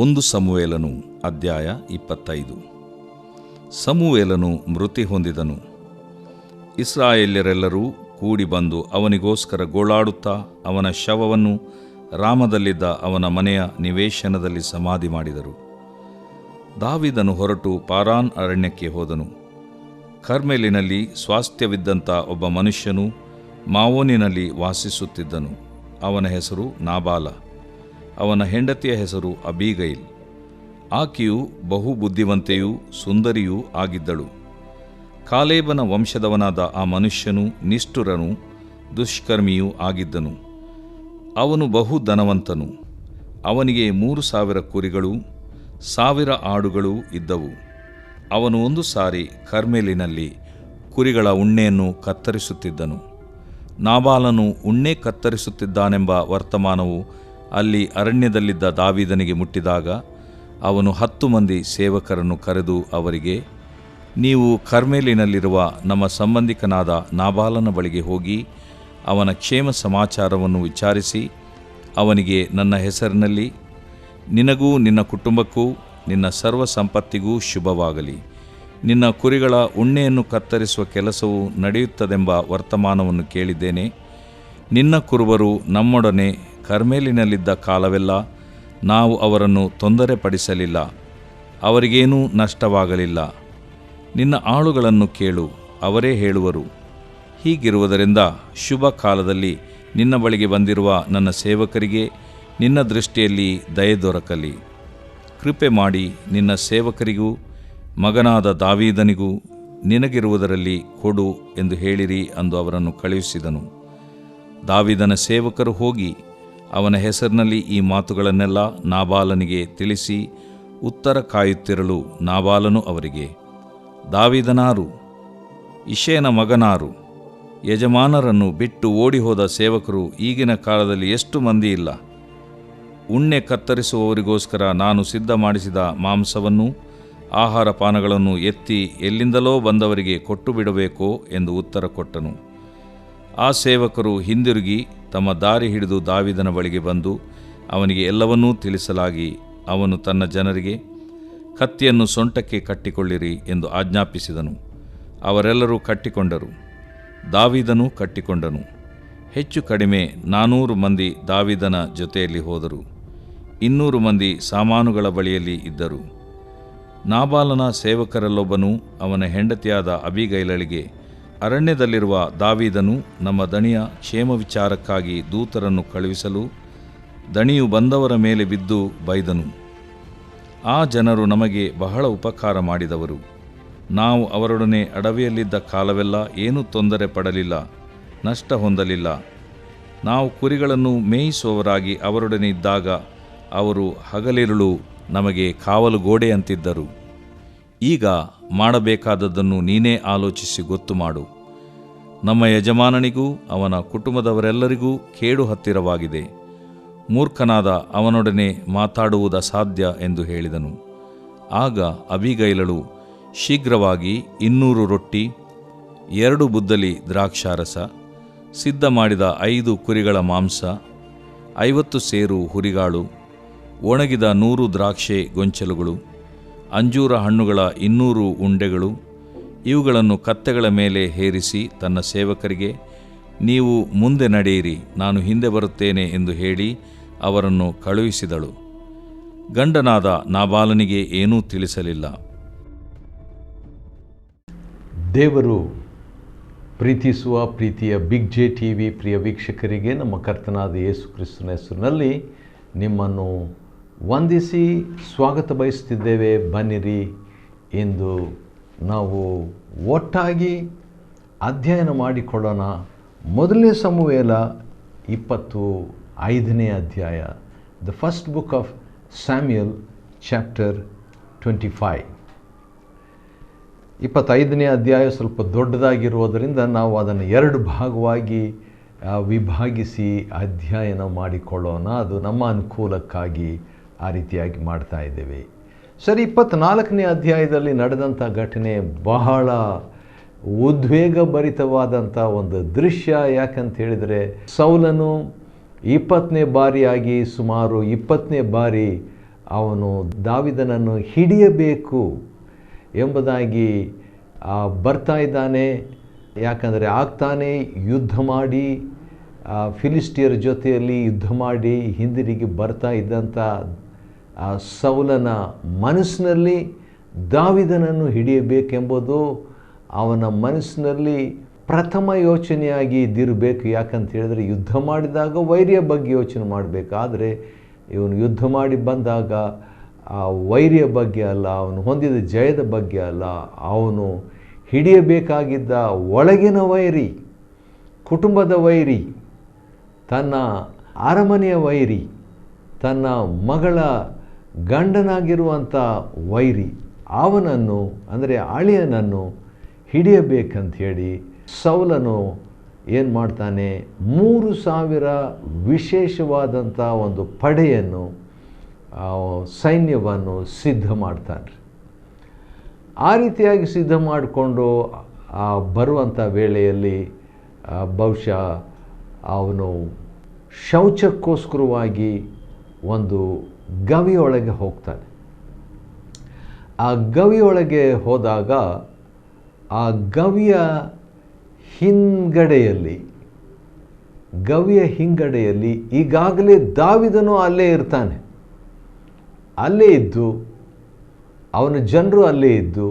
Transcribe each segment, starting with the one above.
1 ಸಮುವೇಲನು ಅಧ್ಯಾಯ 25. ಸಮುವೇಲನು ಮೃತಿ ಹೊಂದಿದನು. ಇಸ್ರಾಯೇಲ್ಯರೆಲ್ಲರೂ ಕೂಡಿ ಬಂದು ಅವನಿಗೋಸ್ಕರ ಗೋಳಾಡುತ್ತಾ ಅವನ ಶವವನ್ನು ರಾಮದಲ್ಲಿದ್ದ ಅವನ ಮನೆಯ ನಿವೇಶನದಲ್ಲಿ ಸಮಾಧಿ ಮಾಡಿದರು. ದಾವೀದನು ಹೊರಟು ಪಾರಾನ್ ಅರಣ್ಯಕ್ಕೆ ಹೋದನು. ಕರ್ಮೆಲಿನಲ್ಲಿ ಸ್ವಾಸ್ಥ್ಯವಿದ್ದಂಥ ಒಬ್ಬ ಮನುಷ್ಯನು ಮಾವೋನಿನಲ್ಲಿ ವಾಸಿಸುತ್ತಿದ್ದನು. ಅವನ ಹೆಸರು ನಾಬಾಲ. ಅವನ ಹೆಂಡತಿಯ ಹೆಸರು ಅಬೀಗೈಲ್. ಆಕೆಯು ಬಹು ಬುದ್ಧಿವಂತೆಯೂ ಸುಂದರಿಯೂ ಆಗಿದ್ದಳು. ಕಾಲೇಬನ ವಂಶದವನಾದ ಆ ಮನುಷ್ಯನು ನಿಷ್ಠುರನೂ ದುಷ್ಕರ್ಮಿಯೂ ಆಗಿದ್ದನು. ಅವನು ಬಹು ಧನವಂತನು. ಅವನಿಗೆ 3,000 ಕುರಿಗಳೂ 1,000 ಆಡುಗಳೂ ಇದ್ದವು. ಅವನು ಒಂದು ಸಾರಿ ಕರ್ಮೆಲಿನಲ್ಲಿ ಕುರಿಗಳ ಉಣ್ಣೆಯನ್ನು ಕತ್ತರಿಸುತ್ತಿದ್ದನು. ನಾಬಾಲನು ಉಣ್ಣೆ ಕತ್ತರಿಸುತ್ತಿದ್ದಾನೆಂಬ ವರ್ತಮಾನವು ಅಲ್ಲಿ ಅರಣ್ಯದಲ್ಲಿದ್ದ ದಾವೀದನಿಗೆ ಮುಟ್ಟಿದಾಗ ಅವನು 10 ಮಂದಿ ಸೇವಕರನ್ನು ಕರೆದು ಅವರಿಗೆ, ನೀವು ಕರ್ಮೆಲಿನಲ್ಲಿರುವ ನಮ್ಮ ಸಂಬಂಧಿಕನಾದ ನಾಬಾಲನ ಬಳಿಗೆ ಹೋಗಿ ಅವನ ಕ್ಷೇಮ ಸಮಾಚಾರವನ್ನು ವಿಚಾರಿಸಿ ಅವನಿಗೆ ನನ್ನ ಹೆಸರಿನಲ್ಲಿ ನಿನಗೂ ನಿನ್ನ ಕುಟುಂಬಕ್ಕೂ ನಿನ್ನ ಸರ್ವ ಸಂಪತ್ತಿಗೂ ಶುಭವಾಗಲಿ, ನಿನ್ನ ಕುರಿಗಳ ಉಣ್ಣೆಯನ್ನು ಕತ್ತರಿಸುವ ಕೆಲಸವು ನಡೆಯುತ್ತದೆಂಬ ವರ್ತಮಾನವನ್ನು ಕೇಳಿದ್ದೇನೆ. ನಿನ್ನ ಕುರುಬರು ನಮ್ಮೊಡನೆ ಕರ್ಮೇಲಿನಲ್ಲಿದ್ದ ಕಾಲವೆಲ್ಲ ನಾವು ಅವರನ್ನು ತೊಂದರೆಪಡಿಸಲಿಲ್ಲ, ಅವರಿಗೇನೂ ನಷ್ಟವಾಗಲಿಲ್ಲ. ನಿನ್ನ ಆಳುಗಳನ್ನು ಕೇಳು, ಅವರೇ ಹೇಳುವರು. ಹೀಗಿರುವುದರಿಂದ ಶುಭ ಕಾಲದಲ್ಲಿ ನಿನ್ನ ಬಳಿಗೆ ಬಂದಿರುವ ನನ್ನ ಸೇವಕರಿಗೆ ನಿನ್ನ ದೃಷ್ಟಿಯಲ್ಲಿ ದಯೆ ದೊರಕಲಿ. ಕೃಪೆ ಮಾಡಿ ನಿನ್ನ ಸೇವಕರಿಗೂ ಮಗನಾದ ದಾವೀದನಿಗೂ ನಿನಗಿರುವುದರಲ್ಲಿ ಕೊಡು ಎಂದು ಹೇಳಿರಿ ಅಂದು ಅವರನ್ನು ಕಳುಹಿಸಿದನು. ದಾವೀದನ ಸೇವಕರು ಹೋಗಿ ಅವನ ಹೆಸರಿನಲ್ಲಿ ಈ ಮಾತುಗಳನ್ನೆಲ್ಲ ನಾಬಾಲನಿಗೆ ತಿಳಿಸಿ ಉತ್ತರ ಕಾಯುತ್ತಿರಲು ನಾಬಾಲನು ಅವರಿಗೆ, ದಾವೀದನಾರು, ಇಷೇನ ಮಗನಾರು? ಯಜಮಾನರನ್ನು ಬಿಟ್ಟು ಓಡಿಹೋದ ಸೇವಕರು ಈಗಿನ ಕಾಲದಲ್ಲಿ ಎಷ್ಟು ಮಂದಿ ಇಲ್ಲ. ಉಣ್ಣೆ ಕತ್ತರಿಸುವವರಿಗೋಸ್ಕರ ನಾನು ಸಿದ್ಧ ಮಾಡಿಸಿದ ಮಾಂಸವನ್ನು ಆಹಾರ ಪಾನಗಳನ್ನು ಎತ್ತಿ ಎಲ್ಲಿಂದಲೋ ಬಂದವರಿಗೆ ಕೊಟ್ಟು ಬಿಡಬೇಕೋ ಎಂದು ಉತ್ತರ ಕೊಟ್ಟನು. ಆ ಸೇವಕರು ಹಿಂದಿರುಗಿ ತಮ್ಮ ದಾರಿ ಹಿಡಿದು ದಾವೀದನ ಬಳಿಗೆ ಬಂದು ಅವನಿಗೆ ಎಲ್ಲವನ್ನೂ ತಿಳಿಸಲಾಗಿ ಅವನು ತನ್ನ ಜನರಿಗೆ, ಕತ್ತಿಯನ್ನು ಸೊಂಟಕ್ಕೆ ಕಟ್ಟಿಕೊಳ್ಳಿರಿ ಎಂದು ಆಜ್ಞಾಪಿಸಿದನು. ಅವರೆಲ್ಲರೂ ಕಟ್ಟಿಕೊಂಡರು. ದಾವೀದನೂ ಕಟ್ಟಿಕೊಂಡನು. ಹೆಚ್ಚು ಕಡಿಮೆ 400 ಮಂದಿ ದಾವೀದನ ಜೊತೆಯಲ್ಲಿ ಹೋದರು. 200 ಮಂದಿ ಸಾಮಾನುಗಳ ಬಳಿಯಲ್ಲಿ ಇದ್ದರು. ನಾಬಾಲನ ಸೇವಕರಲ್ಲೊಬ್ಬನು ಅವನ ಹೆಂಡತಿಯಾದ ಅಬೀಗೈಲಳಿಗೆ, ಅರಣ್ಯದಲ್ಲಿರುವ ದಾವೀದನು ನಮ್ಮ ದಣಿಯ ಕ್ಷೇಮ ವಿಚಾರಕ್ಕಾಗಿ ದೂತರನ್ನು ಕಳುಹಿಸಲು ದಣಿಯು ಬಂದವರ ಮೇಲೆ ಬಿದ್ದು ಬೈದನು. ಆ ಜನರು ನಮಗೆ ಬಹಳ ಉಪಕಾರ ಮಾಡಿದವರು. ನಾವು ಅವರೊಡನೆ ಅಡವಿಯಲ್ಲಿದ್ದ ಕಾಲವೆಲ್ಲ ಏನೂ ತೊಂದರೆ ಪಡಲಿಲ್ಲ, ನಷ್ಟ ಹೊಂದಲಿಲ್ಲ. ನಾವು ಕುರಿಗಳನ್ನು ಮೇಯಿಸುವವರಾಗಿ ಅವರೊಡನೆ ಇದ್ದಾಗ ಅವರು ಹಗಲಿರುಳು ನಮಗೆ ಕಾವಲು ಗೋಡೆಯಂತಿದ್ದರು. ಈಗ ಮಾಡಬೇಕಾದದ್ದನ್ನು ನೀನೇ ಆಲೋಚಿಸಿ ಗೊತ್ತು ಮಾಡು. ನಮ್ಮ ಯಜಮಾನನಿಗೂ ಅವನ ಕುಟುಂಬದವರೆಲ್ಲರಿಗೂ ಕೇಡು ಹತ್ತಿರವಾಗಿದೆ. ಮೂರ್ಖನಾದ ಅವನೊಡನೆ ಮಾತಾಡುವುದು ಅಸಾಧ್ಯ ಎಂದು ಹೇಳಿದನು. ಆಗ ಅಬೀಗೈಲಳು ಶೀಘ್ರವಾಗಿ 200 ರೊಟ್ಟಿ, 2 ಬುದ್ದಲಿ ದ್ರಾಕ್ಷಾರಸ, ಸಿದ್ಧ ಮಾಡಿದ 5 ಕುರಿಗಳ ಮಾಂಸ, 50 ಸೇರು ಹುರಿಗಾಳು, ಒಣಗಿದ 100 ದ್ರಾಕ್ಷೆ ಗೊಂಚಲುಗಳು, ಅಂಜೂರ ಹಣ್ಣುಗಳ 200 ಉಂಡೆಗಳು, ಇವುಗಳನ್ನು ಕತ್ತೆಗಳ ಮೇಲೆ ಹೇರಿಸಿ ತನ್ನ ಸೇವಕರಿಗೆ, ನೀವು ಮುಂದೆ ನಡೆಯಿರಿ, ನಾನು ಹಿಂದೆ ಬರುತ್ತೇನೆ ಎಂದು ಹೇಳಿ ಅವರನ್ನು ಕಳುಹಿಸಿದಳು. ಗಂಡನಾದ ನಾಬಾಲನಿಗೆ ಏನೂ ತಿಳಿಸಲಿಲ್ಲ. ದೇವರು ಪ್ರೀತಿಸುವ ಪ್ರೀತಿಯ ಬಿಗ್ ಜೆ ಟಿವಿ ಪ್ರಿಯ ವೀಕ್ಷಕರಿಗೆ ನಮ್ಮ ಕರ್ತನಾದ ಯೇಸು ಕ್ರಿಸ್ತನ ಹೆಸರಿನಲ್ಲಿ ನಿಮ್ಮನ್ನು ವಂದಿಸಿ ಸ್ವಾಗತ ಬಯಸುತ್ತಿದ್ದೇವೆ. ಬನ್ನಿರಿ, ಎಂದು ನಾವು ಒಟ್ಟಾಗಿ ಅಧ್ಯಯನ ಮಾಡಿಕೊಳ್ಳೋಣ. ಮೊದಲನೇ ಸಮುವೇಲ 25ನೇ ಅಧ್ಯಾಯ, the first book of Samuel chapter 25. 25ನೇ ಅಧ್ಯಾಯ ಸ್ವಲ್ಪ ದೊಡ್ಡದಾಗಿರುವುದರಿಂದ ನಾವು ಅದನ್ನು 2 ಭಾಗವಾಗಿ ವಿಭಾಗಿಸಿ ಅಧ್ಯಯನ ಮಾಡಿಕೊಳ್ಳೋಣ. ಅದು ನಮ್ಮ ಅನುಕೂಲಕ್ಕಾಗಿ ಆ ರೀತಿಯಾಗಿ ಮಾಡ್ತಾ ಇದ್ದೇವೆ. ಸರಿ, 24ನೇ ಅಧ್ಯಾಯದಲ್ಲಿ ನಡೆದಂಥ ಘಟನೆ ಬಹಳ ಉದ್ವೇಗಭರಿತವಾದಂಥ ಒಂದು ದೃಶ್ಯ. ಯಾಕಂತ ಹೇಳಿದರೆ, ಸೌಲನು 20ನೇ ಬಾರಿಯಾಗಿ ಸುಮಾರು 20ನೇ ಬಾರಿ ಅವನು ದಾವೀದನನ್ನು ಹಿಡಿಯಬೇಕು ಎಂಬುದಾಗಿ ಬರ್ತಾ ಇದ್ದಾನೆ. ಯಾಕಂದರೆ ಆಗ್ತಾನೆ ಯುದ್ಧ ಮಾಡಿ ಫಿಲಿಸ್ಟಿಯರ ಜೊತೆಯಲ್ಲಿ ಯುದ್ಧ ಮಾಡಿ ಹಿಂದಿರುಗಿ ಬರ್ತಾ ಇದ್ದಂಥ ಸೌಲನ ಮನಸ್ಸಿನಲ್ಲಿ ದಾವೀದನನ್ನು ಹಿಡಿಯಬೇಕೆಂಬುದು ಅವನ ಮನಸ್ಸಿನಲ್ಲಿ ಪ್ರಥಮ ಯೋಚನೆಯಾಗಿ ಇದ್ದಿರಬೇಕು. ಯಾಕಂತ ಹೇಳಿದರೆ ಯುದ್ಧ ಮಾಡಿದಾಗ ವೈರಿಯ ಬಗ್ಗೆ ಯೋಚನೆ ಮಾಡಬೇಕು. ಆದರೆ ಇವನು ಯುದ್ಧ ಮಾಡಿ ಬಂದಾಗ ಆ ವೈರಿಯ ಬಗ್ಗೆ ಅಲ್ಲ, ಅವನು ಹೊಂದಿದ ಜಯದ ಬಗ್ಗೆ ಅಲ್ಲ, ಅವನು ಹಿಡಿಯಬೇಕಾಗಿದ್ದ ಒಳಗಿನ ವೈರಿ, ಕುಟುಂಬದ ವೈರಿ, ತನ್ನ ಅರಮನೆಯ ವೈರಿ, ತನ್ನ ಮಗಳ ಗಂಡನಾಗಿರುವಂಥ ವೈರಿ, ಅವನನ್ನು ಅಂದರೆ ಅಳಿಯನನ್ನು ಹಿಡಿಯಬೇಕಂಥೇಳಿ ಸೌಲನು ಏನು ಮಾಡ್ತಾನೆ, 3,000 ವಿಶೇಷವಾದಂಥ ಒಂದು ಪಡೆಯನ್ನು ಸೈನ್ಯವನ್ನು ಸಿದ್ಧ ಮಾಡ್ತಾನೆ. ಆ ರೀತಿಯಾಗಿ ಸಿದ್ಧ ಮಾಡಿಕೊಂಡು ಬರುವಂಥ ವೇಳೆಯಲ್ಲಿ ಬಹುಶಃ ಅವನು ಶೌಚಕ್ಕೋಸ್ಕರವಾಗಿ ಒಂದು ಗವಿಯೊಳಗೆ ಹೋಗ್ತಾನೆ. ಆ ಗವಿಯೊಳಗೆ ಹೋದಾಗ ಆ ಗವಿಯ ಹಿಂಗಡೆಯಲ್ಲಿ ಈಗಾಗಲೇ ದಾವೀದನು ಅಲ್ಲೇ ಇರ್ತಾನೆ. ಅಲ್ಲೇ ಇದ್ದು ಅವನ ಜನರು ಅಲ್ಲೇ ಇದ್ದು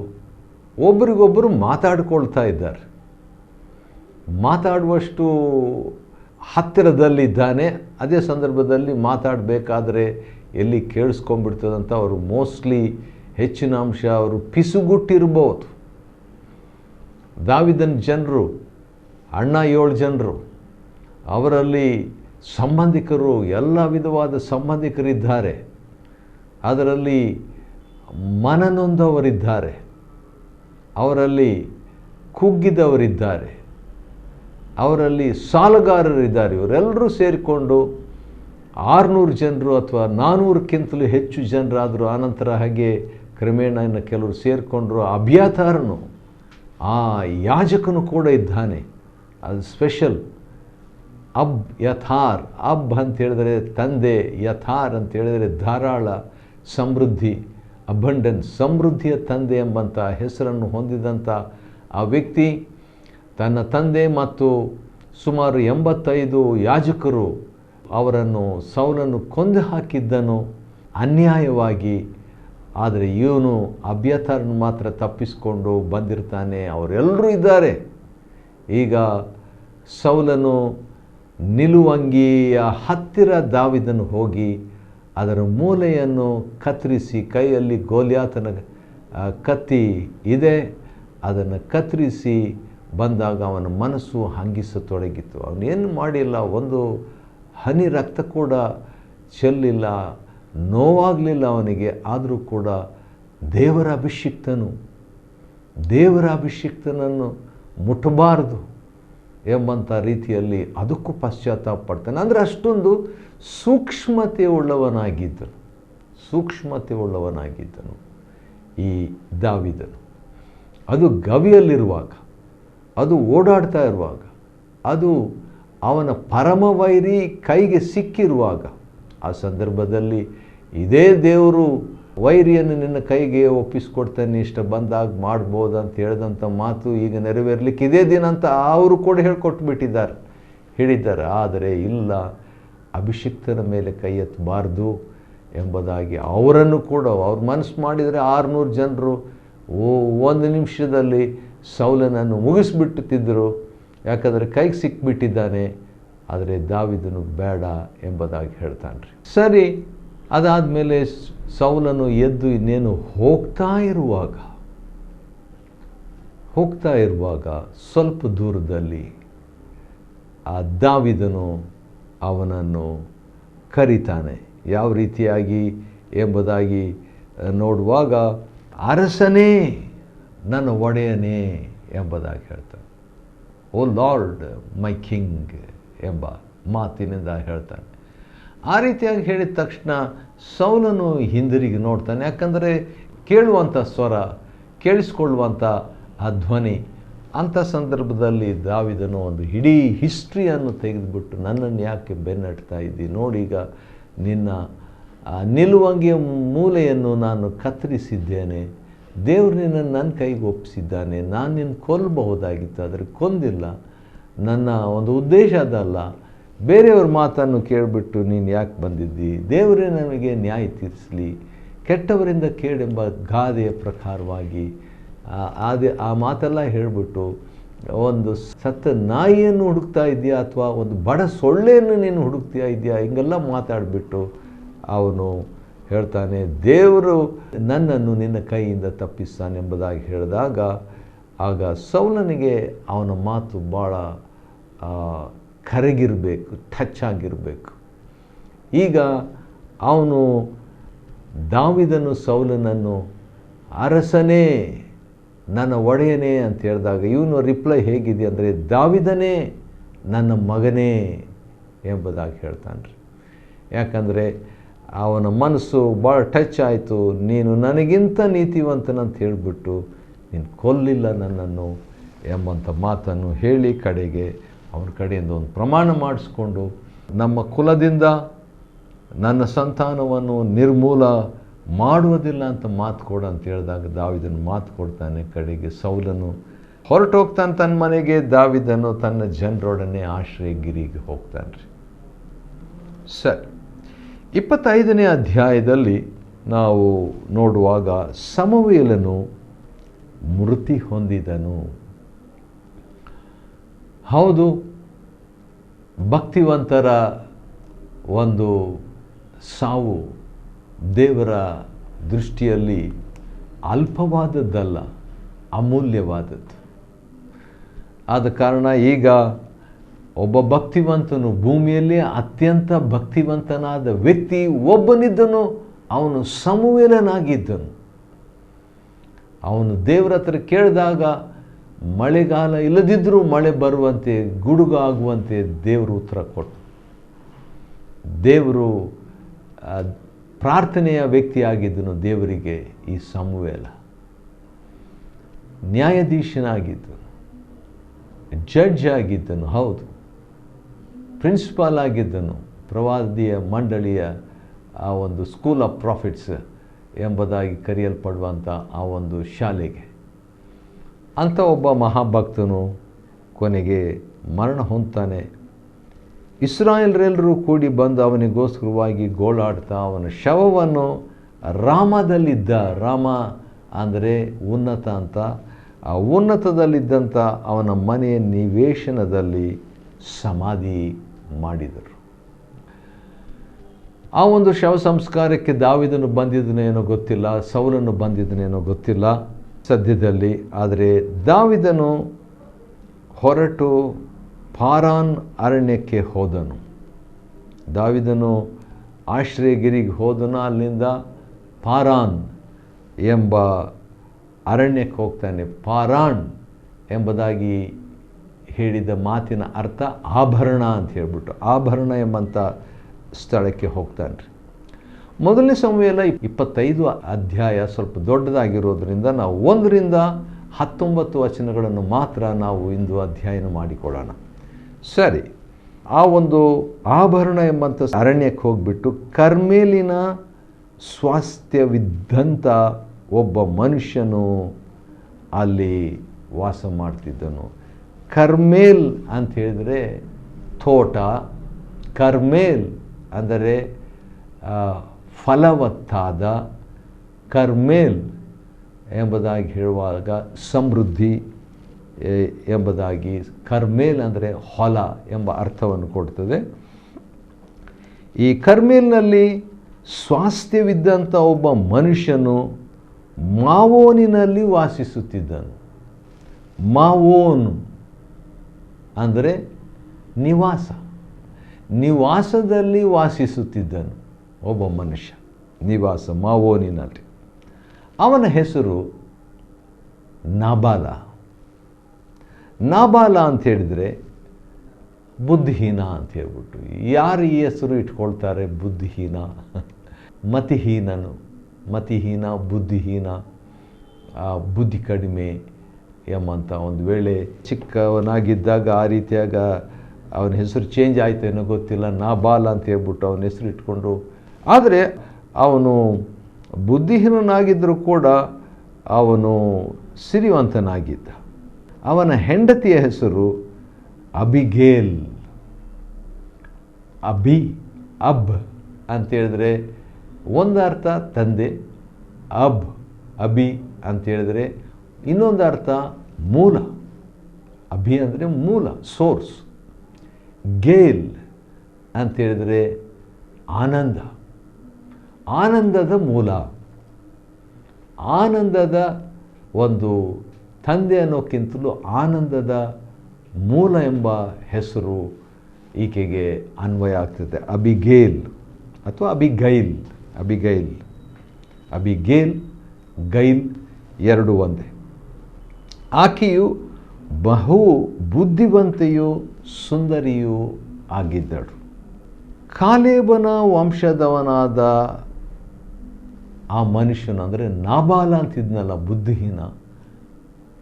ಒಬ್ರಿಗೊಬ್ಬರು ಮಾತಾಡ್ಕೊಳ್ತಾ ಇದ್ದಾರೆ. ಮಾತಾಡುವಷ್ಟು ಹತ್ತಿರದಲ್ಲಿದ್ದಾನೆ. ಅದೇ ಸಂದರ್ಭದಲ್ಲಿ ಮಾತಾಡಬೇಕಾದ್ರೆ ಎಲ್ಲಿ ಕೇಳಿಸ್ಕೊಂಡ್ಬಿಡ್ತದಂತ ಅವರು ಮೋಸ್ಟ್ಲಿ ಹೆಚ್ಚಿನ ಅಂಶ ಅವರು ಪಿಸುಗುಟ್ಟಿರ್ಬೋದು. ದಾವೀದನ ಜನರು ಅಣ್ಣ 7 ಜನರು, ಅವರಲ್ಲಿ ಸಂಬಂಧಿಕರು ಎಲ್ಲ ವಿಧವಾದ ಸಂಬಂಧಿಕರಿದ್ದಾರೆ. ಅದರಲ್ಲಿ ಮನನೊಂದವರಿದ್ದಾರೆ, ಅವರಲ್ಲಿ ಕುಗ್ಗಿದವರಿದ್ದಾರೆ, ಅವರಲ್ಲಿ ಸಾಲಗಾರರಿದ್ದಾರೆ. ಇವರೆಲ್ಲರೂ ಸೇರಿಕೊಂಡು 600 ಜನರು ಅಥವಾ 400ಕ್ಕಿಂತಲೂ ಹೆಚ್ಚು ಜನರಾದರು. ಆನಂತರ ಹಾಗೆ ಕ್ರಮೇಣ ಇನ್ನು ಕೆಲವರು ಸೇರಿಕೊಂಡ್ರು. ಅಬ್ಯಾತಾರನು, ಆ ಯಾಜಕನು ಕೂಡ ಇದ್ದಾನೆ. ಅದು ಸ್ಪೆಷಲ್. ಯಥಾರ್, ಅಂತ ಹೇಳಿದರೆ ತಂದೆ, ಯಥಾರ್ ಅಂತ ಹೇಳಿದರೆ ಧಾರಾಳ ಸಮೃದ್ಧಿ, ಅಬಂಡೆನ್ಸ್, ಸಮೃದ್ಧಿಯ ತಂದೆ ಎಂಬಂಥ ಹೆಸರನ್ನು ಹೊಂದಿದಂಥ ಆ ವ್ಯಕ್ತಿ ತನ್ನ ತಂದೆ ಮತ್ತು ಸುಮಾರು 85 ಯಾಜಕರು ಅವರನ್ನು ಸೌಲನ್ನು ಕೊಂದು ಹಾಕಿದ್ದನು ಅನ್ಯಾಯವಾಗಿ. ಆದರೆ ಇವನು ಅಬ್ಯಾತಾರನ್ನು ಮಾತ್ರ ತಪ್ಪಿಸಿಕೊಂಡು ಬಂದಿರ್ತಾನೆ. ಅವರೆಲ್ಲರೂ ಇದ್ದಾರೆ. ಈಗ ಸೌಲನು ನಿಲುವಂಗಿಯ ಹತ್ತಿರ ದಾವೀದನು ಹೋಗಿ ಅದರ ಮೂಲೆಯನ್ನು ಕತ್ತರಿಸಿ, ಕೈಯಲ್ಲಿ ಗೋಲ್ಯಾತನ ಕತ್ತಿ ಇದೆ, ಅದನ್ನು ಕತ್ತರಿಸಿ ಬಂದಾಗ ಅವನ ಮನಸ್ಸು ಹಂಗಿಸತೊಡಗಿತ್ತು. ಅವನೇನು ಮಾಡಿಲ್ಲ, ಒಂದು ಹನಿ ರಕ್ತ ಕೂಡ ಚೆಲ್ಲಿಲ್ಲ, ನೋವಾಗಲಿಲ್ಲ ಅವನಿಗೆ. ಆದರೂ ಕೂಡ ದೇವರ ಅಭಿಷಿಕ್ತನನ್ನು ಮುಟ್ಟಬಾರದು ಎಂಬಂಥ ರೀತಿಯಲ್ಲಿ ಅದಕ್ಕೂ ಪಶ್ಚಾತ್ತಾಪ ಪಡ್ತಾನೆ. ಅಂದರೆ ಅಷ್ಟೊಂದು ಸೂಕ್ಷ್ಮತೆ ಉಳ್ಳವನಾಗಿದ್ದನು ಈ ದಾವೀದನು. ಅದು ಗವಿಯಲ್ಲಿರುವಾಗ, ಅದು ಓಡಾಡ್ತಾ ಇರುವಾಗ, ಅದು ಅವನ ಪರಮವೈರಿ ಕೈಗೆ ಸಿಕ್ಕಿರುವಾಗ, ಆ ಸಂದರ್ಭದಲ್ಲಿ ಇದೇ ದೇವರು ವೈರಿಯನ್ನು ನಿನ್ನ ಕೈಗೆ ಒಪ್ಪಿಸ್ಕೊಡ್ತಾನೆ, ಇಷ್ಟ ಬಂದಾಗ ಮಾಡ್ಬೋದು ಅಂತ ಹೇಳಿದಂಥ ಮಾತು ಈಗ ನೆರವೇರಲಿಕ್ಕೆ ಇದೇ ದಿನ ಅಂತ ಅವರು ಕೂಡ ಹೇಳಿದ್ದಾರೆ. ಆದರೆ ಇಲ್ಲ, ಅಭಿಷಿಕ್ತನ ಮೇಲೆ ಕೈ ಎತ್ತಬಾರ್ದು ಎಂಬುದಾಗಿ ಅವರನ್ನು ಕೂಡ ಅವ್ರು ಮನಸ್ಸು ಮಾಡಿದರೆ 600 ಜನರು 1 ನಿಮಿಷದಲ್ಲಿ ಸೌಲನನ್ನು ಮುಗಿಸ್ಬಿಟ್ಟುತ್ತಿದ್ದರು. ಯಾಕಂದರೆ ಕೈಗೆ ಸಿಕ್ಬಿಟ್ಟಿದ್ದಾನೆ. ಆದರೆ ದಾವೀದನು ಬೇಡ ಎಂಬುದಾಗಿ ಹೇಳ್ತಾನೆ ರೀ. ಸರಿ, ಅದಾದಮೇಲೆ ಸೌಲನು ಎದ್ದು ಇನ್ನೇನು ಹೋಗ್ತಾ ಇರುವಾಗ ಸ್ವಲ್ಪ ದೂರದಲ್ಲಿ ಆ ದಾವೀದನು ಅವನನ್ನು ಕರೀತಾನೆ. ಯಾವ ರೀತಿಯಾಗಿ ಎಂಬುದಾಗಿ ನೋಡುವಾಗ, ಅರಸನೇ, ನನ್ನ ಒಡೆಯನೇ ಎಂಬುದಾಗಿ ಹೇಳ್ತಾನೆ. ಓ ಲಾರ್ಡ್ ಮೈ ಕಿಂಗ್ ಎಂಬ ಮಾತಿನಿಂದ ಹೇಳ್ತಾನೆ. ಆ ರೀತಿಯಾಗಿ ಹೇಳಿದ ತಕ್ಷಣ ಸೌಲನು ಹಿಂದಿರುಗಿ ನೋಡ್ತಾನೆ. ಯಾಕಂದರೆ ಕೇಳುವಂಥ ಸ್ವರ, ಕೇಳಿಸ್ಕೊಳ್ಳುವಂಥ ಆ ಧ್ವನಿ, ಅಂಥ ಸಂದರ್ಭದಲ್ಲಿ ದಾವೀದನು ಒಂದು ಇಡೀ ಹಿಸ್ಟ್ರಿಯನ್ನು ತೆಗೆದುಬಿಟ್ಟು, ನನ್ನನ್ನು ಯಾಕೆ ಬೆನ್ನಟ್ತಾ ಇದ್ದಿ, ನೋಡೀಗ ನಿನ್ನ ನಿಲುವಂಗಿಯ ಮೂಲೆಯನ್ನು ನಾನು ಕತ್ತರಿಸಿದ್ದೇನೆ. ದೇವರು ನಿನ್ನನ್ನು ನನ್ನ ಕೈಗೆ ಒಪ್ಪಿಸಿದ್ದಾನೆ. ನಾನು ನಿನ್ನ ಕೊಲ್ಲಬಹುದಾಗಿತ್ತು, ಆದರೆ ಕೊಂದಿಲ್ಲ. ನನ್ನ ಒಂದು ಉದ್ದೇಶ ಅದಲ್ಲ. ಬೇರೆಯವ್ರ ಮಾತನ್ನು ಕೇಳಿಬಿಟ್ಟು ನೀನು ಯಾಕೆ ಬಂದಿದ್ದಿ? ದೇವರೇ ನಮಗೆ ನ್ಯಾಯ ತೀರಿಸಲಿ. ಕೆಟ್ಟವರಿಂದ ಕೇಳೆಂಬ ಗಾದೆಯ ಪ್ರಕಾರವಾಗಿ ಆ ಮಾತೆಲ್ಲ ಹೇಳಿಬಿಟ್ಟು ಒಂದು ಸತ್ತ ನಾಯಿಯನ್ನು ಹುಡುಕ್ತಾ ಇದೆಯಾ ಅಥವಾ ಒಂದು ಬಡ ಸೊಳ್ಳೆಯನ್ನು ನೀನು ಹುಡುಕ್ತಾ ಇದೆಯಾ, ಹಿಂಗೆಲ್ಲ ಮಾತಾಡಿಬಿಟ್ಟು ಅವನು ಹೇಳ್ತಾನೆ, ದೇವರು ನನ್ನನ್ನು ನಿನ್ನ ಕೈಯಿಂದ ತಪ್ಪಿಸ್ತಾನೆಂಬುದಾಗಿ ಹೇಳಿದಾಗ ಆಗ ಸೌಲನಿಗೆ ಅವನ ಮಾತು ಭಾಳ ಕರಗಿರಬೇಕು, ಟಚ್ ಆಗಿರಬೇಕು. ಈಗ ಅವನು ದಾವೀದನು ಸೌಲನನ್ನು ಅರಸನೇ, ನನ್ನ ಒಡೆಯನೇ ಅಂತ ಹೇಳಿದಾಗ ಇವನು ರಿಪ್ಲೈ ಹೇಗಿದೆ ಅಂದರೆ, ದಾವೀದನೇ ನನ್ನ ಮಗನೇ ಎಂಬುದಾಗಿ ಹೇಳ್ತಾನೆ ರೀ. ಯಾಕಂದರೆ ಅವನ ಮನಸ್ಸು ಭಾಳ ಟಚ್ ಆಯಿತು. ನೀನು ನನಗಿಂತ ನೀತಿವಂತನಂತ ಹೇಳಿಬಿಟ್ಟು ನೀನು ಕೊಲ್ಲಿಲ್ಲ ನನ್ನನ್ನು ಎಂಬಂಥ ಮಾತನ್ನು ಹೇಳಿ ಕಡೆಗೆ ಅವನ ಕಡೆಯಿಂದ ಒಂದು ಪ್ರಮಾಣ ಮಾಡಿಸ್ಕೊಂಡು, ನಮ್ಮ ಕುಲದಿಂದ ನನ್ನ ಸಂತಾನವನ್ನು ನಿರ್ಮೂಲ ಮಾಡುವುದಿಲ್ಲ ಅಂತ ಮಾತು ಕೊಡು ಅಂತ ಹೇಳಿದಾಗ ದಾವೀದನು ಮಾತು ಕೊಡ್ತಾನೆ. ಕಡೆಗೆ ಸೌಲನು ಹೊರಟೋಗ್ತಾನೆ ತನ್ನ ಮನೆಗೆ. ದಾವೀದನು ತನ್ನ ಜನರೊಡನೆ ಆಶ್ರಯಗಿರಿಗೆ ಹೋಗ್ತಾನೆ ರೀ. ಸರಿ, 25ನೇ ಅಧ್ಯಾಯದಲ್ಲಿ ನಾವು ನೋಡುವಾಗ ಸಮುವೇಲನು ಮೃತಿ ಹೊಂದಿದನು. ಹೌದು, ಭಕ್ತಿವಂತರ ಒಂದು ಸಾವು ದೇವರ ದೃಷ್ಟಿಯಲ್ಲಿ ಅಲ್ಪವಾದದ್ದಲ್ಲ, ಅಮೂಲ್ಯವಾದದ್ದು. ಆದ ಕಾರಣ ಈಗ ಒಬ್ಬ ಭಕ್ತಿವಂತನು, ಭೂಮಿಯಲ್ಲಿ ಅತ್ಯಂತ ಭಕ್ತಿವಂತನಾದ ವ್ಯಕ್ತಿ ಒಬ್ಬನಿದ್ದನು. ಅವನು ಸಮುವೇಲನಾಗಿದ್ದನು. ಅವನು ದೇವರ ಹತ್ರ ಕೇಳಿದಾಗ ಮಳೆಗಾಲ ಇಲ್ಲದಿದ್ದರೂ ಮಳೆ ಬರುವಂತೆ, ಗುಡುಗು ಆಗುವಂತೆ ದೇವರು ಉತ್ತರ ಕೊಟ್ಟು, ದೇವರು ಪ್ರಾರ್ಥನೆಯ ವ್ಯಕ್ತಿಯಾಗಿದ್ದನು. ದೇವರಿಗೆ ಈ ಸಮುವೇಲ ನ್ಯಾಯಾಧೀಶನಾಗಿದ್ದನು, ಜಡ್ಜ್ ಆಗಿದ್ದನು. ಹೌದು, ಪ್ರಿನ್ಸಿಪಾಲ್ ಆಗಿದ್ದನು. ಪ್ರವಾದಿಯ ಮಂಡಳಿಯ ಆ ಒಂದು ಸ್ಕೂಲ್ ಆಫ್ ಪ್ರಾಫಿಟ್ಸ್ ಎಂಬುದಾಗಿ ಕರೆಯಲ್ಪಡುವಂಥ ಆ ಒಂದು ಶಾಲೆಗೆ ಅಂಥ ಒಬ್ಬ ಮಹಾಭಕ್ತನು ಕೊನೆಗೆ ಮರಣ ಹೊಂದ್ತಾನೆ. ಇಸ್ರಾಯೇಲರೆಲ್ಲರೂ ಕೂಡಿ ಬಂದು ಅವನಿಗೋಸ್ಕರವಾಗಿ ಗೋಳಾಡ್ತಾ ಅವನ ಶವವನ್ನು ರಾಮದಲ್ಲಿದ್ದ, ರಾಮ ಅಂದರೆ ಉನ್ನತ ಅಂತ, ಆ ಉನ್ನತದಲ್ಲಿದ್ದಂಥ ಅವನ ಮನೆಯ ನಿವೇಶನದಲ್ಲಿ ಸಮಾಧಿ ಮಾಡಿದರು. ಆ ಒಂದು ಶವ ಸಂಸ್ಕಾರಕ್ಕೆ ದಾವೀದನು ಬಂದಿದ್ದನೇನೋ ಗೊತ್ತಿಲ್ಲ, ಸೌಲನು ಬಂದಿದ್ದನೇನೋ ಗೊತ್ತಿಲ್ಲ ಸದ್ಯದಲ್ಲಿ. ಆದರೆ ದಾವೀದನು ಹೊರಟು ಪಾರಾನ್ ಅರಣ್ಯಕ್ಕೆ ಹೋದನು. ದಾವೀದನು ಆಶ್ರಯಗಿರಿಗೆ ಹೋದನು. ಅಲ್ಲಿಂದ ಪಾರಾನ್ ಎಂಬ ಅರಣ್ಯಕ್ಕೆ ಹೋಗ್ತಾನೆ. ಪಾರಾನ್ ಎಂಬುದಾಗಿ ಹೇಳಿದ ಮಾತಿನ ಅರ್ಥ ಆಭರಣ ಅಂತ ಹೇಳ್ಬಿಟ್ಟು, ಆಭರಣ ಎಂಬಂಥ ಸ್ಥಳಕ್ಕೆ ಹೋಗ್ತಾನೆ ರೀ. ಮೊದಲನೇ ಸಮುವೇಲ 25 ಅಧ್ಯಾಯ ಸ್ವಲ್ಪ ದೊಡ್ಡದಾಗಿರೋದ್ರಿಂದ ನಾವು 1ರಿಂದ 19 ವಚನಗಳನ್ನು ಮಾತ್ರ ನಾವು ಇಂದು ಅಧ್ಯಯನ ಮಾಡಿಕೊಳ್ಳೋಣ. ಸರಿ, ಆ ಒಂದು ಆಭರಣ ಎಂಬಂಥ ಅರಣ್ಯಕ್ಕೆ ಹೋಗಿಬಿಟ್ಟು ಕರ್ಮೇಲಿನ ಸ್ವಾಸ್ಥ್ಯವಿದ್ದಂಥ ಒಬ್ಬ ಮನುಷ್ಯನು ಅಲ್ಲಿ ವಾಸ ಮಾಡ್ತಿದ್ದನು. ಕರ್ಮೇಲ್ ಅಂತ ಹೇಳಿದರೆ ತೋಟ, ಕರ್ಮೇಲ್ ಅಂದರೆ ಫಲವತ್ತಾದ, ಕರ್ಮೇಲ್ ಎಂಬುದಾಗಿ ಹೇಳುವಾಗ ಸಮೃದ್ಧಿ ಎಂಬುದಾಗಿ, ಕರ್ಮೇಲ್ ಅಂದರೆ ಹೊಲ ಎಂಬ ಅರ್ಥವನ್ನು ಕೊಡ್ತದೆ. ಈ ಕರ್ಮೇಲ್ನಲ್ಲಿ ಸ್ವಾಸ್ಥ್ಯವಿದ್ದಂಥ ಒಬ್ಬ ಮನುಷ್ಯನು ಮಾವೋನಿನಲ್ಲಿ ವಾಸಿಸುತ್ತಿದ್ದನು. ಮಾವೋನು ಅಂದರೆ ನಿವಾಸ, ನಿವಾಸದಲ್ಲಿ ವಾಸಿಸುತ್ತಿದ್ದನು ಒಬ್ಬ ಮನುಷ್ಯ, ನಿವಾಸ ಮಾವೋನಿನಲ್ಲಿ. ಅವನ ಹೆಸರು ನಾಬಾಲ. ನಾಬಾಲ ಅಂತ ಹೇಳಿದರೆ ಬುದ್ಧಿಹೀನ ಅಂತ ಹೇಳ್ಬಿಟ್ಟು. ಯಾರು ಈ ಹೆಸರು ಇಟ್ಕೊಳ್ತಾರೆ? ಬುದ್ಧಿಹೀನ, ಮತಿಹೀನನು, ಮತಿಹೀನ, ಬುದ್ಧಿಹೀನ, ಬುದ್ಧಿ ಕಡಿಮೆ ಎಂಬಂಥ. ಒಂದು ವೇಳೆ ಚಿಕ್ಕವನಾಗಿದ್ದಾಗ ಆ ರೀತಿಯಾಗ ಅವನ ಹೆಸರು ಚೇಂಜ್ ಆಯಿತೇನೋ ಗೊತ್ತಿಲ್ಲ, ನಾಬಾಲ ಅಂತ ಹೇಳ್ಬಿಟ್ಟು ಅವನ ಹೆಸರು ಇಟ್ಕೊಂಡು ಆದರೆ ಅವನು ಬುದ್ಧಿಹೀನನಾಗಿದ್ದರೂ ಕೂಡ ಅವನು ಸಿರಿವಂತನಾಗಿದ್ದ. ಅವನ ಹೆಂಡತಿಯ ಹೆಸರು ಅಬಿಗೇಲ್. ಅಬ್ ಅಂತೇಳಿದ್ರೆ ಒಂದು ಅರ್ಥ ತಂದೆ, ಅಬಿ ಅಂತೇಳಿದ್ರೆ ಇನ್ನೊಂದು ಅರ್ಥ ಮೂಲ. ಅಭಿ ಅಂದರೆ ಮೂಲ, ಸೋರ್ಸ್. ಗೇಲ್ ಅಂತೇಳಿದರೆ ಆನಂದ, ಆನಂದದ ಮೂಲ. ಆನಂದದ ಒಂದು ತಂದೆ ಅನ್ನೋಕ್ಕಿಂತಲೂ ಆನಂದದ ಮೂಲ ಎಂಬ ಹೆಸರು ಈಕೆಗೆ ಅನ್ವಯ ಆಗ್ತದೆ. ಅಬಿಗೇಲ್ ಅಥವಾ ಅಬಿಗೈಲ್. ಅಬಿಗೇಲ್, ಗೈಲ್ ಎರಡು ಒಂದೇ. ಆಕೆಯು ಬಹು ಬುದ್ಧಿವಂತೆಯೂ ಸುಂದರಿಯೂ ಆಗಿದ್ದಳು. ಕಾಲೇಬನ ವಂಶದವನಾದ ಆ ಮನುಷ್ಯನು, ಅಂದರೆ ನಾಬಾಲ ಅಂತಿದ್ನಲ್ಲ ಬುದ್ಧಿಹೀನ,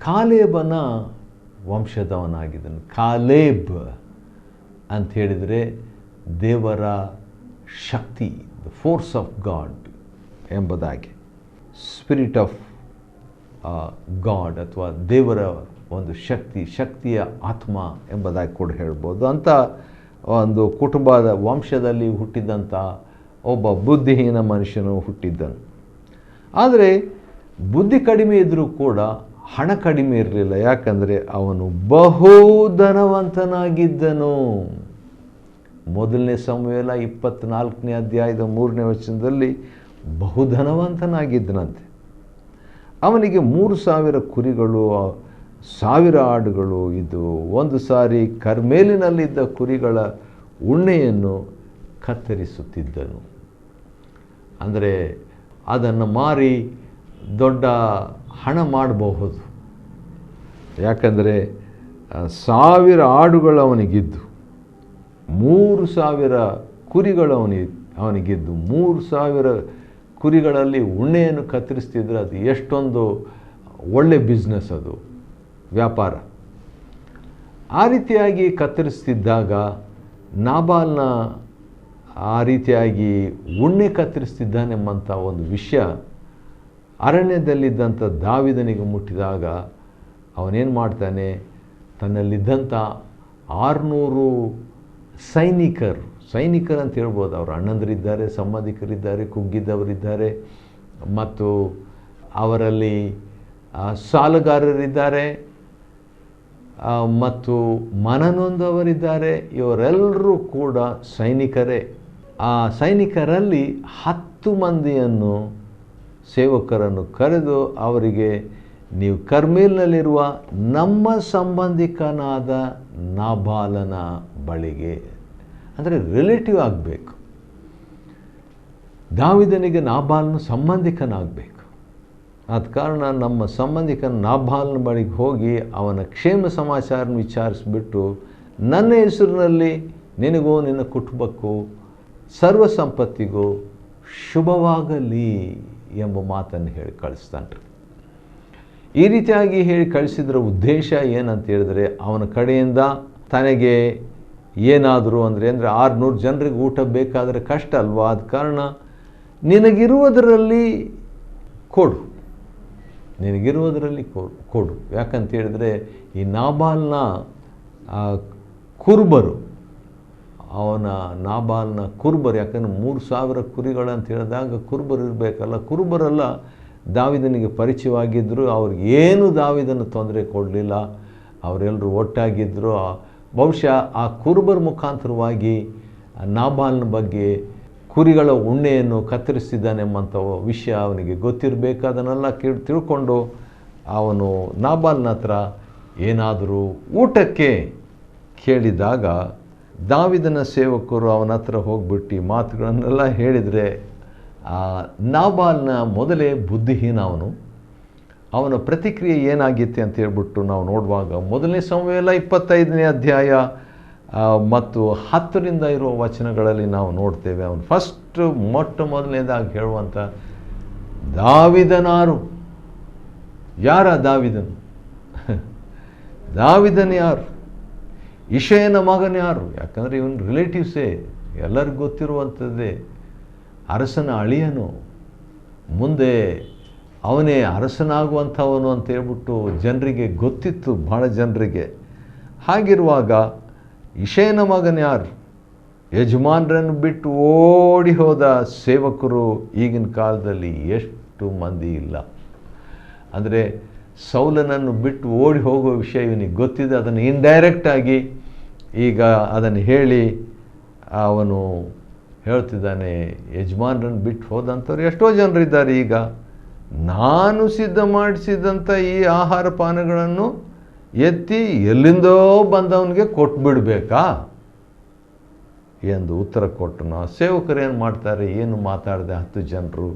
ಕಾಲೇಬನ ವಂಶದವನಾಗಿದ್ದನು. ಕಾಲೇಬ್ ಅಂತ ಹೇಳಿದರೆ ದೇವರ ಶಕ್ತಿ, ದ ಫೋರ್ಸ್ ಆಫ್ ಗಾಡ್ ಎಂಬುದಾಗಿ, ಸ್ಪಿರಿಟ್ ಆಫ್ ಗಾಡ್ ಅಥವಾ ದೇವರ ಒಂದು ಶಕ್ತಿಯ ಆತ್ಮ ಎಂಬುದಾಗಿ ಕೂಡ ಹೇಳ್ಬೋದು. ಅಂಥ ಒಂದು ಕುಟುಂಬದ ವಂಶದಲ್ಲಿ ಹುಟ್ಟಿದಂಥ ಒಬ್ಬ ಬುದ್ಧಿಹೀನ ಮನುಷ್ಯನು ಹುಟ್ಟಿದ್ದನು. ಆದರೆ ಬುದ್ಧಿ ಕಡಿಮೆ ಇದ್ದರೂ ಕೂಡ ಹಣ ಕಡಿಮೆ ಇರಲಿಲ್ಲ. ಯಾಕಂದರೆ ಅವನು ಬಹುಧನವಂತನಾಗಿದ್ದನು. ಮೊದಲನೇ ಸಮುವೇಲ 24ನೇ ಅಧ್ಯಾಯದ 3ನೇ ವಚನದಲ್ಲಿ ಬಹುಧನವಂತನಾಗಿದ್ದನಂತೆ. ಅವನಿಗೆ 3,000 ಕುರಿಗಳು, 1,000 ಆಡುಗಳು ಇದ್ದು. ಒಂದು ಸಾರಿ ಕರ್ಮೇಲಿನಲ್ಲಿದ್ದ ಕುರಿಗಳ ಉಣ್ಣೆಯನ್ನು ಕತ್ತರಿಸುತ್ತಿದ್ದನು. ಅಂದರೆ ಅದನ್ನು ಮಾರಿ ದೊಡ್ಡ ಹಣ ಮಾಡಬಹುದು. ಯಾಕಂದರೆ 1,000 ಆಡುಗಳು ಅವನಿಗಿದ್ದು, 3,000 ಕುರಿಗಳು ಅವನಿಗಿದ್ದು. 3,000 ಕುರಿಗಳಲ್ಲಿ ಉಣ್ಣೆಯನ್ನು ಕತ್ತರಿಸ್ತಿದ್ರೆ ಅದು ಎಷ್ಟೊಂದು ಒಳ್ಳೆ ಬಿಸ್ನೆಸ್, ಅದು ವ್ಯಾಪಾರ. ಆ ರೀತಿಯಾಗಿ ಕತ್ತರಿಸ್ತಿದ್ದಾಗ ನಾಬಾಲ್ನ ಆ ರೀತಿಯಾಗಿ ಉಣ್ಣೆ ಕತ್ತರಿಸ್ತಿದ್ದಾನೆಂಬಂಥ ಒಂದು ವಿಷಯ ಅರಣ್ಯದಲ್ಲಿದ್ದಂಥ ದಾವೀದನಿಗೆ ಮುಟ್ಟಿದಾಗ ಅವನೇನು ಮಾಡ್ತಾನೆ, ತನ್ನಲ್ಲಿದ್ದಂಥ 600 ಸೈನಿಕರು ಅಂತ ಹೇಳ್ಬೋದು. ಅವರು ಅಣ್ಣಂದರಿದ್ದಾರೆ, ಸಂಬಂಧಿಕರಿದ್ದಾರೆ, ಕುಗ್ಗಿದ್ದವರಿದ್ದಾರೆ, ಮತ್ತು ಅವರಲ್ಲಿ ಸಾಲಗಾರರಿದ್ದಾರೆ, ಮತ್ತು ಮನನೊಂದವರಿದ್ದಾರೆ. ಇವರೆಲ್ಲರೂ ಕೂಡ ಸೈನಿಕರೇ. ಆ ಸೈನಿಕರಲ್ಲಿ 10 ಮಂದಿಯನ್ನು, ಸೇವಕರನ್ನು ಕರೆದು ಅವರಿಗೆ, ನೀವು ಕರ್ಮೇಲ್ನಲ್ಲಿರುವ ನಮ್ಮ ಸಂಬಂಧಿಕನಾದ ನಾಬಾಲನ ಬಳಿಗೆ, ಅಂದರೆ ರಿಲೇಟಿವ್ ಆಗಬೇಕು, ದಾವೀದನಿಗೆ ನಾಬಾಲನು ಸಂಬಂಧಿಕನಾಗಬೇಕು. ಆದ ಕಾರಣ ನಮ್ಮ ಸಂಬಂಧಿಕನ ನಾಬಾಲನ ಬಳಿಗೆ ಹೋಗಿ ಅವನ ಕ್ಷೇಮ ಸಮಾಚಾರನ ವಿಚಾರಿಸಿಬಿಟ್ಟು, ನನ್ನ ಹೆಸರಿನಲ್ಲಿ ನಿನಗೂ ನಿನ್ನ ಕುಟುಂಬಕ್ಕೂ ಸರ್ವ ಸಂಪತ್ತಿಗೂ ಶುಭವಾಗಲಿ ಎಂಬ ಮಾತನ್ನು ಹೇಳಿ ಕಳಿಸ್ತಾನ್ರಿ. ಈ ರೀತಿಯಾಗಿ ಹೇಳಿ ಕಳಿಸಿದ್ರ ಉದ್ದೇಶ ಏನಂತ ಹೇಳಿದ್ರೆ, ಅವನ ಕಡೆಯಿಂದ ತನಗೆ ಏನಾದರೂ ಅಂದರೆ 600 ಜನರಿಗೆ ಊಟ ಬೇಕಾದರೆ ಕಷ್ಟ ಅಲ್ವಾ, ಆದ ಕಾರಣ ನಿನಗಿರುವುದರಲ್ಲಿ ಕೊಡು, ಕೊಡು. ಯಾಕಂತ ಹೇಳಿದ್ರೆ ಈ ನಾಬಾಲ್ನ ಕುರುಬರು, ಯಾಕಂದರೆ 3,000 ಕುರಿಗಳಂತ ಹೇಳಿದಾಗ ಕುರುಬರು ಇರಬೇಕಲ್ಲ. ಕುರುಬರೆಲ್ಲ ದಾವೀದನಿಗೆ ಪರಿಚಯವಾಗಿದ್ದರು. ಅವ್ರಿಗೆ ಏನು ದಾವೀದನ ತೊಂದರೆ ಕೊಡಲಿಲ್ಲ, ಅವರೆಲ್ಲರೂ ಒಟ್ಟಾಗಿದ್ದರು. ಬಹುಶಃ ಆ ಕುರುಬರ ಮುಖಾಂತರವಾಗಿ ನಾಬಾಲ್ನ ಬಗ್ಗೆ ಕುರಿಗಳ ಉಣ್ಣೆಯನ್ನು ಕತ್ತರಿಸ್ತಿದ್ದಾನೆಂಬಂಥ ವಿಷಯ ಅವನಿಗೆ ಗೊತ್ತಿರಬೇಕು. ಅದನ್ನೆಲ್ಲ ತಿಳ್ಕೊಂಡು ಅವನು ನಾಬಾಲ್ನ ಹತ್ರ ಏನಾದರೂ ಊಟಕ್ಕೆ ಕೇಳಿದಾಗ ದಾವೀದನ ಸೇವಕರು ಅವನ ಹತ್ರ ಹೋಗ್ಬಿಟ್ಟು ಮಾತುಗಳನ್ನೆಲ್ಲ ಹೇಳಿದರೆ, ನಾಬಾಲ್ನ ಮೊದಲೇ ಬುದ್ಧಿಹೀನ ಅವನ ಪ್ರತಿಕ್ರಿಯೆ ಏನಾಗಿತ್ತೆ ಅಂತ ಹೇಳ್ಬಿಟ್ಟು ನಾವು ನೋಡುವಾಗ, ಮೊದಲನೇ ಸಮುವೇಲ 25ನೇ ಅಧ್ಯಾಯ ಮತ್ತು 10ರಿಂದ ಇರುವ ವಚನಗಳಲ್ಲಿ ನಾವು ನೋಡ್ತೇವೆ. ಅವನು ಮೊದಲನೇದಾಗಿ ಹೇಳುವಂಥ, ದಾವೀದನಾರು, ಯಾರ ದಾವೀದನು? ದಾವೀದನ ಯಾರು? ಇಷಯನ ಮಗನ ಯಾರು? ಯಾಕಂದರೆ ಇವನು ರಿಲೇಟಿವ್ಸೇ, ಎಲ್ಲರಿಗೂ ಗೊತ್ತಿರುವಂಥದ್ದೇ. ಅರಸನ ಅಳಿಯನು, ಮುಂದೆ ಅವನೇ ಅರಸನಾಗುವಂಥವನು ಅಂತ ಹೇಳ್ಬಿಟ್ಟು ಜನರಿಗೆ ಗೊತ್ತಿತ್ತು, ಭಾಳ ಜನರಿಗೆ. ಹಾಗಿರುವಾಗ ಇಷಯನ ಮಗನ ಯಾರು? ಯಜಮಾನರನ್ನು ಬಿಟ್ಟು ಓಡಿ ಹೋದ ಸೇವಕರು ಈಗಿನ ಕಾಲದಲ್ಲಿ ಎಷ್ಟು ಮಂದಿ ಇಲ್ಲ. ಅಂದರೆ ಸೌಲನನ್ನು ಬಿಟ್ಟು ಓಡಿ ಹೋಗೋ ವಿಷಯ ಇವನಿಗೆ ಗೊತ್ತಿದೆ, ಅದನ್ನು ಇಂಡೈರೆಕ್ಟಾಗಿ ಈಗ ಅದನ್ನು ಹೇಳಿ ಅವನು ಹೇಳ್ತಿದ್ದಾನೆ, ಯಜಮಾನರನ್ನು ಬಿಟ್ಟು ಹೋದಂಥವ್ರು ಎಷ್ಟೋ ಜನರಿದ್ದಾರೆ. ಈಗ ನಾನು ಸಿದ್ಧ ಮಾಡಿಸಿದಂಥ ಈ ಆಹಾರ ಪಾನಗಳನ್ನು ಎತ್ತಿ ಎಲ್ಲಿಂದೋ ಬಂದವನಿಗೆ ಕೊಟ್ಬಿಡ್ಬೇಕಾ ಎಂದು ಉತ್ತರ ಕೊಟ್ಟನು. ಸೇವಕರು ಏನು ಮಾಡ್ತಾರೆ, ಏನು ಮಾತಾಡದೆ 10 ಜನರು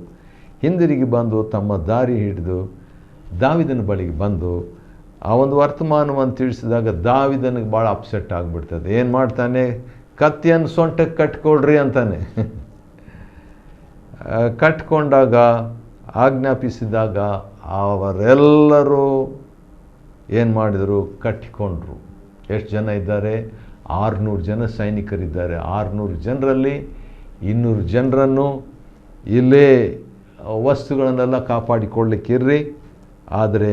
ಹಿಂದಿರುಗಿ ಬಂದು ತಮ್ಮ ದಾರಿ ಹಿಡಿದು ದಾವಿದನ ಬಳಿಗೆ ಬಂದು ಆ ಒಂದು ವರ್ತಮಾನವನ್ನು ತಿಳಿಸಿದಾಗ ದಾವಿದನಿಗೆ ಭಾಳ ಅಪ್ಸೆಟ್ ಆಗಿಬಿಡ್ತದೆ. ಏನು ಮಾಡ್ತಾನೆ, ಕತ್ತಿಯನ್ನು ಸೊಂಟಕ್ಕೆ ಕಟ್ಕೊಳ್ರಿ ಅಂತಾನೆ. ಕಟ್ಕೊಂಡಾಗ ಆಜ್ಞಾಪಿಸಿದಾಗ ಅವರೆಲ್ಲರೂ ಏನು ಮಾಡಿದರು, ಕಟ್ಟಿಕೊಂಡ್ರು. ಎಷ್ಟು ಜನ ಇದ್ದಾರೆ? 600 ಜನ ಸೈನಿಕರಿದ್ದಾರೆ. 600 ಜನರಲ್ಲಿ 200 ಜನರನ್ನು ಇಲ್ಲೇ ವಸ್ತುಗಳನ್ನೆಲ್ಲ ಕಾಪಾಡಿಕೊಳ್ಳಿಕ್ಕಿರ್ರಿ, ಆದರೆ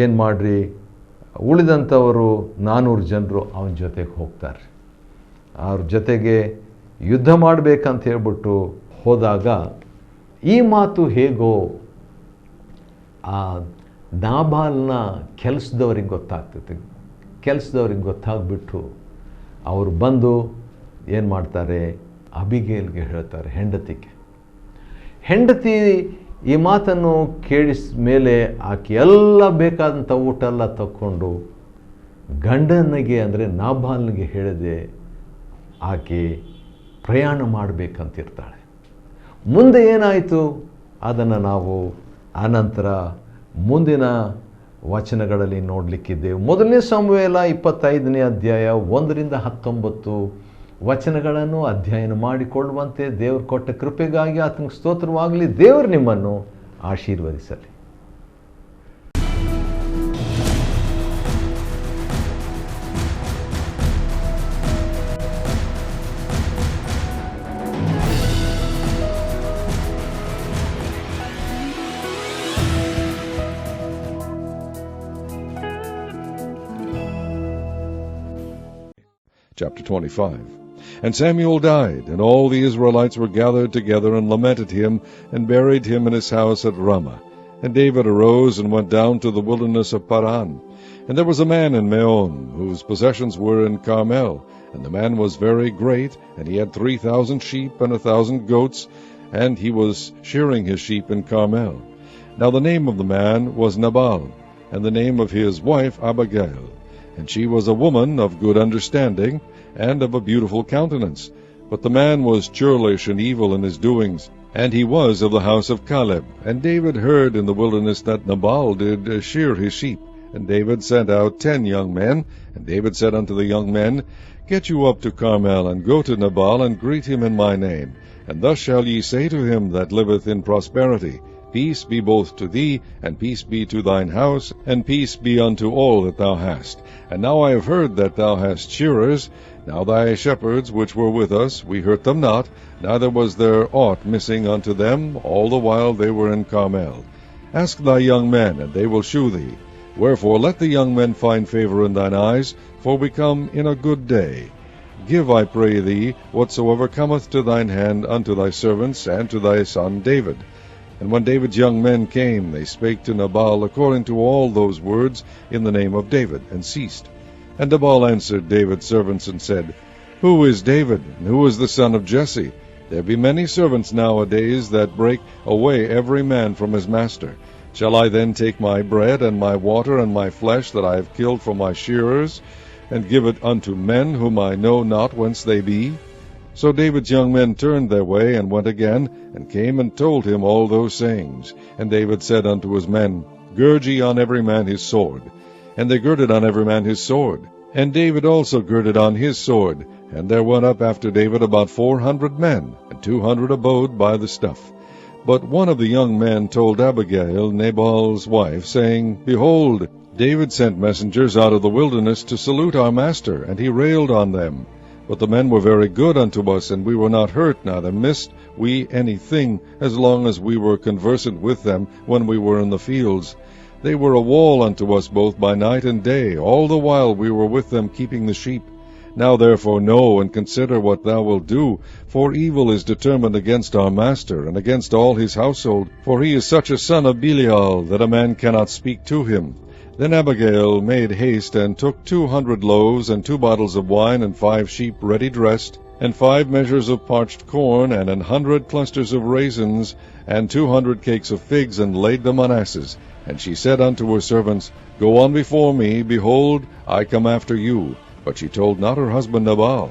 ಏನು ಮಾಡಿರಿ, ಉಳಿದಂಥವರು 400 ಜನರು ಅವನ ಜೊತೆಗೆ ಹೋಗ್ತಾರೆ. ಅವ್ರ ಜೊತೆಗೆ ಯುದ್ಧ ಮಾಡಬೇಕಂತ ಹೇಳ್ಬಿಟ್ಟು ಹೋದಾಗ ಈ ಮಾತು ಹೇಗೋ ಆ ನಾಬಾಲ್ನ ಕೆಲಸದವ್ರಿಗೆ ಗೊತ್ತಾಗ್ತದೆ. ಕೆಲಸದವ್ರಿಗೆ ಗೊತ್ತಾಗ್ಬಿಟ್ಟು ಅವರು ಬಂದು ಏನು ಮಾಡ್ತಾರೆ, ಅಬಿಗೇಲ್ಗೆ ಹೇಳ್ತಾರೆ, ಹೆಂಡತಿ ಈ ಮಾತನ್ನು ಕೇಳಿಸಿದ ಮೇಲೆ ಆಕೆ ಎಲ್ಲ ಬೇಕಾದಂಥ ಊಟ ಎಲ್ಲ ತಕ್ಕೊಂಡು ಗಂಡನಿಗೆ ಅಂದರೆ ನಾಬಾಲ್ನಿಗೆ ಹೇಳದೆ ಆಕೆ ಪ್ರಯಾಣ ಮಾಡಬೇಕಂತಿರ್ತಾಳೆ. ಮುಂದೆ ಏನಾಯಿತು ಅದನ್ನು ನಾವು ಆನಂತರ ಮುಂದಿನ ವಚನಗಳಲ್ಲಿ ನೋಡಲಿಕ್ಕಿದ್ದೆವು. ಮೊದಲನೇ ಸಮುವೇಲ 25ನೇ ಅಧ್ಯಾಯ 1ರಿಂದ 19 ವಚನಗಳನ್ನು ಅಧ್ಯಯನ ಮಾಡಿಕೊಳ್ಳುವಂತೆ ದೇವರು ಕೊಟ್ಟ ಕೃಪೆಗಾಗಿ ಆತನಿಗೆ ಸ್ತೋತ್ರವಾಗಲಿ. ದೇವರು ನಿಮ್ಮನ್ನು ಆಶೀರ್ವದಿಸಲಿ. Chapter 25. And Samuel died, and all the Israelites were gathered together and lamented him, and buried him in his house at Ramah. And David arose and went down to the wilderness of Paran. And there was a man in Meon, whose possessions were in Carmel. And the man was very great, and he had 3,000 sheep and 1,000 goats, and he was shearing his sheep in Carmel. Now the name of the man was Nabal, and the name of his wife Abigail. And she was a woman of good understanding, and of a beautiful countenance. But the man was churlish and evil in his doings, and he was of the house of Caleb. And David heard in the wilderness that Nabal did shear his sheep. And David sent out 10 young men. And David said unto the young men, Get you up to Carmel, and go to Nabal, and greet him in my name. And thus shall ye say to him that liveth in prosperity, Peace be both to thee, and peace be to thine house, and peace be unto all that thou hast. And now I have heard that thou hast shearers. Now thy shepherds which were with us, we hurt them not, neither was there aught missing unto them, all the while they were in Carmel. Ask thy young men, and they will shew thee. Wherefore let the young men find favor in thine eyes, for we come in a good day. Give, I pray thee, whatsoever cometh to thine hand unto thy servants, and to thy son David. And when David's young men came, they spake to Nabal according to all those words in the name of David, and ceased. And Nabal answered David's servants, and said, Who is David, and who is the son of Jesse? There be many servants nowadays that break away every man from his master. Shall I then take my bread, and my water, and my flesh that I have killed for my shearers, and give it unto men whom I know not whence they be? So David's young men turned their way, and went again, and came and told him all those sayings. And David said unto his men, Gird ye on every man his sword. And they girded on every man his sword. And David also girded on his sword. And there went up after David about 400 men, and 200 abode by the stuff. But one of the young men told Abigail, Nabal's wife, saying, Behold, David sent messengers out of the wilderness to salute our master, and he railed on them. But the men were very good unto us, and we were not hurt, neither missed we anything, as long as we were conversant with them when we were in the fields. They were a wall unto us both by night and day, all the while we were with them keeping the sheep. Now therefore know and consider what thou wilt do, for evil is determined against our master, and against all his household, for he is such a son of Belial, that a man cannot speak to him. Then Abigail made haste, and took 200 loaves, and 2 bottles of wine, and 5 sheep ready dressed, and 5 measures of parched corn, and 100 clusters of raisins, and 200 cakes of figs, and laid them on asses. And she said unto her servants, Go on before me, behold, I come after you. But she told not her husband Nabal.